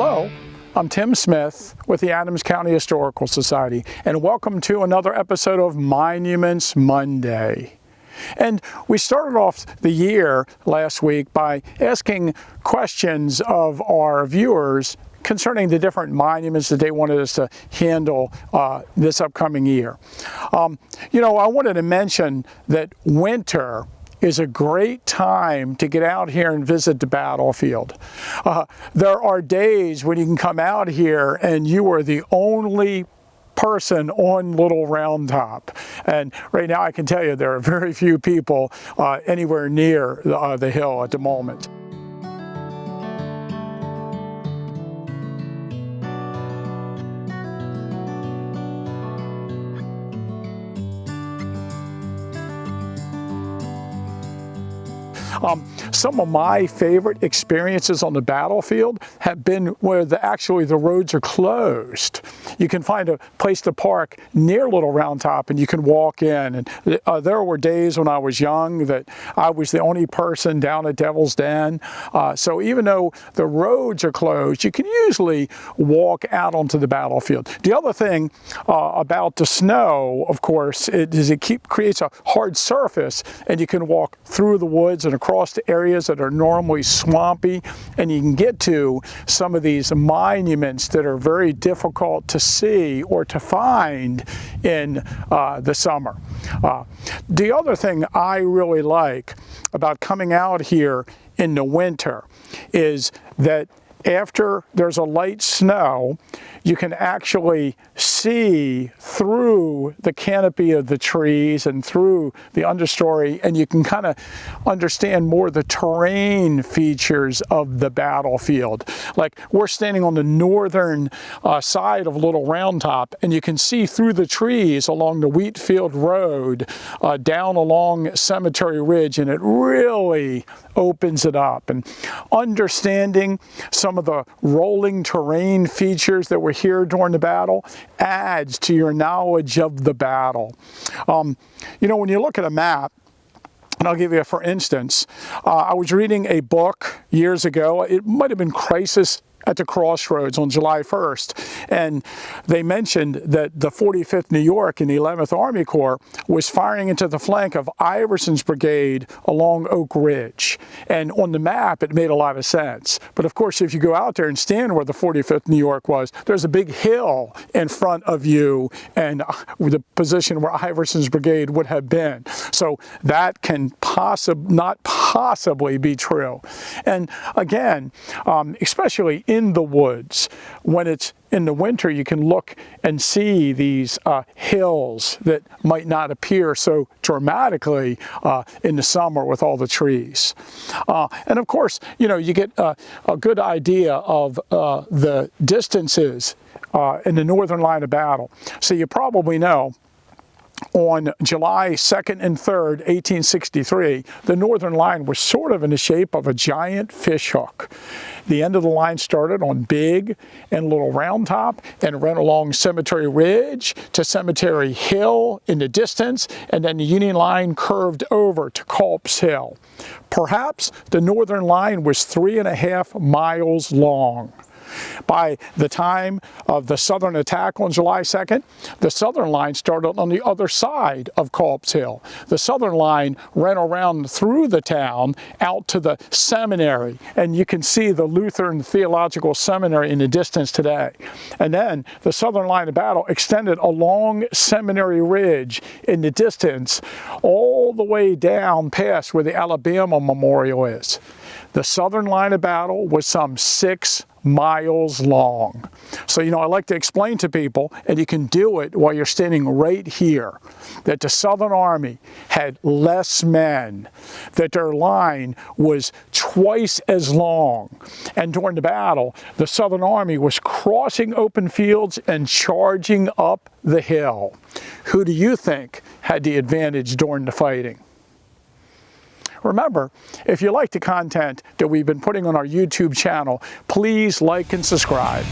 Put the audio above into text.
Hello, I'm Tim Smith with the Adams County Historical Society, and welcome to another episode of Monuments Monday. And we started off the year last week by asking questions of our viewers concerning the different monuments that they wanted us to handle this upcoming year. I wanted to mention that winter is a great time to get out here and visit the battlefield. There are days when you can come out here and you are the only person on Little Round Top. And right now I can tell you there are very few people anywhere near the hill at the moment. Some of my favorite experiences on the battlefield have been where actually the roads are closed. You can find a place to park near Little Round Top and you can walk in. And there were days when I was young that I was the only person down at Devil's Den. So even though the roads are closed, you can usually walk out onto the battlefield. The other thing about the snow, of course, is it creates a hard surface and you can walk through the woods and across the areas that are normally swampy, and you can get to some of these monuments that are very difficult to see or to find in the summer. The other thing I really like about coming out here in the winter is that after there's a light snow, you can actually see through the canopy of the trees and through the understory, and you can kind of understand more the terrain features of the battlefield. Like we're standing on the northern side of Little Round Top, and you can see through the trees along the Wheatfield Road down along Cemetery Ridge, and it really opens it up. And understanding some of the rolling terrain features that were here during the battle adds to your knowledge of the battle. When you look at a map, and I'll give you for instance, I was reading a book years ago. It might have been Crisis at the Crossroads on July 1st, and they mentioned that the 45th New York and the 11th Army Corps was firing into the flank of Iverson's brigade along Oak Ridge. And on the map it made a lot of sense, but of course if you go out there and stand where the 45th New York was, there's a big hill in front of you and the position where Iverson's brigade would have been. So that can not possibly be true. And again, especially in the woods, when it's in the winter, you can look and see these hills that might not appear so dramatically in the summer with all the trees. And of course, you get a good idea of the distances in the northern line of battle. So you probably know on July 2nd and 3rd, 1863, the northern line was sort of in the shape of a giant fishhook. The end of the line started on Big and Little Round Top and ran along Cemetery Ridge to Cemetery Hill in the distance, and then the Union line curved over to Culp's Hill. Perhaps the northern line was 3.5 miles long. By the time of the southern attack on July 2nd, the southern line started on the other side of Culp's Hill. The southern line ran around through the town out to the seminary, and you can see the Lutheran Theological Seminary in the distance today. And then the southern line of battle extended along Seminary Ridge in the distance all the way down past where the Alabama Memorial is. The southern line of battle was some 6 miles long. So, I like to explain to people, and you can do it while you're standing right here, that the Southern Army had less men, that their line was twice as long. And during the battle, the Southern Army was crossing open fields and charging up the hill. Who do you think had the advantage during the fighting? Remember, if you like the content that we've been putting on our YouTube channel, please like and subscribe.